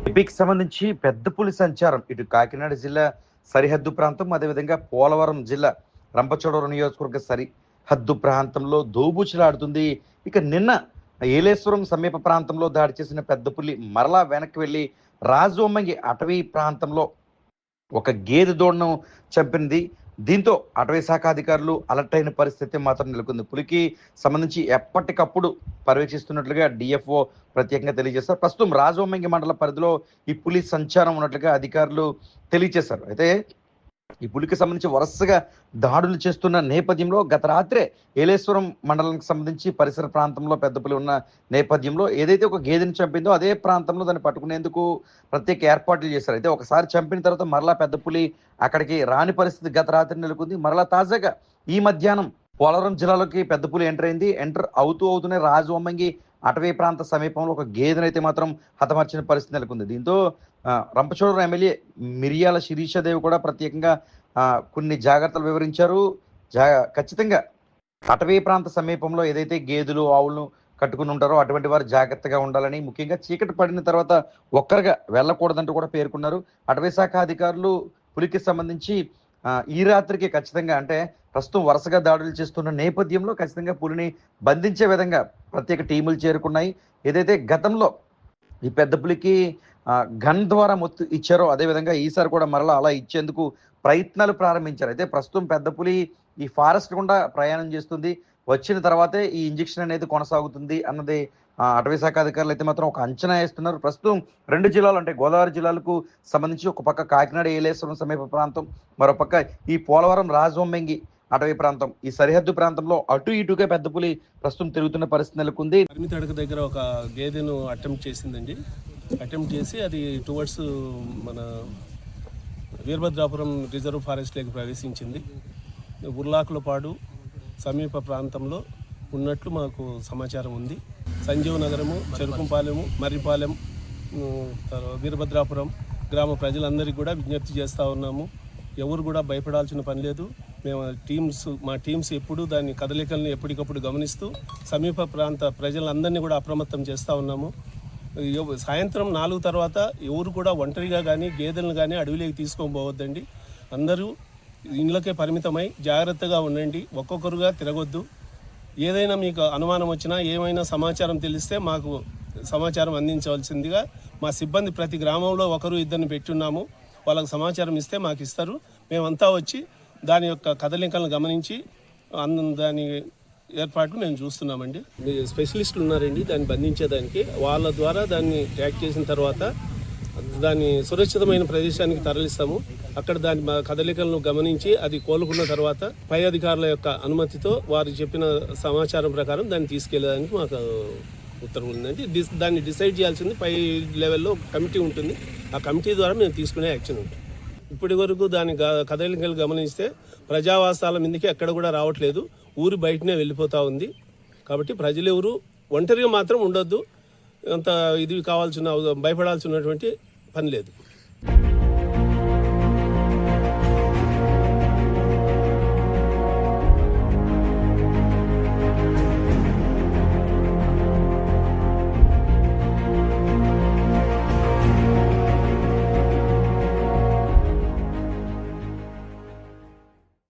ఏపీకి సంబంధించి పెద్ద పులి సంచారం ఇటు కాకినాడ జిల్లా సరిహద్దు ప్రాంతం, అదేవిధంగా పోలవరం జిల్లా రంపచోడవరం నియోజకవర్గ సరిహద్దు ప్రాంతంలో దోబూచులాడుతుంది. ఇక నిన్న ఏలేశ్వరం సమీప ప్రాంతంలో దాడి చేసిన పెద్ద పులి మరలా వెనక్కి వెళ్ళి రాజవొమ్మంగి అటవీ ప్రాంతంలో ఒక గేదె దూడను చంపింది. దీంతో అటవీ శాఖ అధికారులు అలర్ట్ అయిన పరిస్థితి మాత్రం నెలకొంది. పులికి సంబంధించి ఎప్పటికప్పుడు పర్యవేక్షిస్తున్నట్లుగా డిఎఫ్ఓ ప్రత్యేకంగా తెలియజేశారు. ప్రస్తుతం రాజవొమ్మంగి మండల పరిధిలో ఈ పులి సంచారం ఉన్నట్లుగా అధికారులు తెలియజేశారు. అయితే ఈ పులికి సంబంధించి వరుసగా దాడులు చేస్తున్న నేపథ్యంలో గత రాత్రే ఏలేశ్వరం మండలానికి సంబంధించి పరిసర ప్రాంతంలో పెద్ద పులి ఉన్న నేపథ్యంలో ఏదైతే ఒక గేదెని చంపిందో అదే ప్రాంతంలో దాన్ని పట్టుకునేందుకు ప్రత్యేక ఏర్పాట్లు చేశారు. అయితే ఒకసారి చంపిన తర్వాత మరలా పెద్ద పులి అక్కడికి రాని పరిస్థితి గత రాత్రి నెలకొంది. మరలా తాజాగా ఈ మధ్యాహ్నం పోలవరం జిల్లాలోకి పెద్ద పులి ఎంటర్ అవుతూనే రాజవొమ్మంగి అటవీ ప్రాంత సమీపంలో ఒక గేదెనైతే మాత్రం హతమార్చిన పరిస్థితి నెలకొంది. దీంతో రంపచోడవరం ఎమ్మెల్యే మిరియాల శిరీషాదేవి కూడా ప్రత్యేకంగా కొన్ని జాగ్రత్తలు వివరించారు. ఖచ్చితంగా అటవీ ప్రాంత సమీపంలో ఏదైతే గేదెలు ఆవులను కట్టుకుని ఉంటారో అటువంటి వారు జాగ్రత్తగా ఉండాలని, ముఖ్యంగా చీకటి పడిన తర్వాత ఒక్కరుగా వెళ్ళకూడదంటూ కూడా పేర్కొన్నారు. అటవీ శాఖ అధికారులు పులికి సంబంధించి ఈ రాత్రికి ఖచ్చితంగా, అంటే ప్రస్తుతం వరుసగా దాడులు చేస్తున్న నేపథ్యంలో ఖచ్చితంగా పులిని బంధించే విధంగా ప్రత్యేక టీములు చేరుకున్నాయి. ఏదైతే గతంలో ఈ పెద్ద పులికి గన్ ద్వారా మొత్తు ఇచ్చారో అదేవిధంగా ఈసారి కూడా మరలా అలా ఇచ్చేందుకు ప్రయత్నాలు ప్రారంభించారు. అయితే ప్రస్తుతం పెద్ద పులి ఈ ఫారెస్ట్ గుండా ప్రయాణం చేస్తుంది. వచ్చిన తర్వాతే ఈ ఇంజెక్షన్ అనేది కొనసాగుతుంది అన్నది అటవీ శాఖ అధికారులు అయితే మాత్రం ఒక అంచనా వేస్తున్నారు. ప్రస్తుతం రెండు జిల్లాలు, అంటే గోదావరి జిల్లాలకు సంబంధించి ఒక పక్క కాకినాడ ఏలేశ్వరం సమీప ప్రాంతం, మరోపక్క ఈ పోలవరం రాజవొమ్మంగి అటవీ ప్రాంతం, ఈ సరిహద్దు ప్రాంతంలో అటు ఇటుగా పెద్ద పులి ప్రస్తుతం తిరుగుతున్న పరిస్థితి నెలకొంది. పరిమితడక దగ్గర ఒక గేదెను అటెంప్ట్ చేసిందండి. అటెంప్ట్ చేసి అది టువర్డ్స్ మన వీరభద్రాపురం రిజర్వ్ ఫారెస్ట్లోకి ప్రవేశించింది. ఉర్లాకులపాడు సమీప ప్రాంతంలో ఉన్నట్లు మాకు సమాచారం ఉంది. సంజీవ నగరము, చెరుకుంపాలెము, మర్రిపాలెం, వీరభద్రాపురం గ్రామ ప్రజలందరికీ కూడా విజ్ఞప్తి చేస్తూ ఉన్నాము. ఎవరు కూడా భయపడాల్సిన పని లేదు. మా టీమ్స్ ఎప్పుడు దాని కదలికలను ఎప్పటికప్పుడు గమనిస్తూ సమీప ప్రాంత ప్రజలందరినీ కూడా అప్రమత్తం చేస్తూ ఉన్నాము. సాయంత్రం 4 తర్వాత ఎవరు కూడా ఒంటరిగా కానీ గేదెలను కానీ అడవిలోకి తీసుకొని పోవద్దండి. అందరూ ఇళ్ళకే పరిమితమై జాగ్రత్తగా ఉండండి. ఒక్కొక్కరుగా తిరగొద్దు. ఏదైనా మీకు అనుమానం వచ్చినా, ఏమైనా సమాచారం తెలిస్తే మాకు సమాచారం అందించవలసిందిగా మా సిబ్బంది ప్రతి గ్రామంలో 1-2 పెట్టున్నాము. వాళ్ళకు సమాచారం ఇస్తే మాకు ఇస్తారు. మేమంతా వచ్చి దాని యొక్క కదలికలను గమనించి దాని ఏర్పాట్లు మేము చూస్తున్నామండి. స్పెషలిస్టులు ఉన్నారండి దాన్ని బంధించేదానికి. వాళ్ళ ద్వారా దాన్ని ట్రాక్ చేసిన తర్వాత దాన్ని సురక్షితమైన ప్రదేశానికి తరలిస్తాము. అక్కడ దాని కదలికలను గమనించి అది కోలుకున్న తర్వాత పై అధికారుల యొక్క అనుమతితో వారు చెప్పిన సమాచారం ప్రకారం దాన్ని తీసుకెళ్లేదానికి మాకు ఉత్తర్వులు ఉందండి. దాన్ని డిసైడ్ చేయాల్సింది పై లెవెల్లో కమిటీ ఉంటుంది. ఆ కమిటీ ద్వారా మేము తీసుకునే యాక్షన్ ఉంటుంది. ఇప్పటి వరకు దాని కదలికలు గమనిస్తే ప్రజావాసాల మీదకి ఎక్కడ కూడా రావట్లేదు. ఊరి బయటనే వెళ్ళిపోతూ ఉంది. కాబట్టి ప్రజలు ఎవరు ఒంటరిగా మాత్రం ఉండొద్దు. అంత ఇది భయపడాల్సినటువంటి పని లేదు.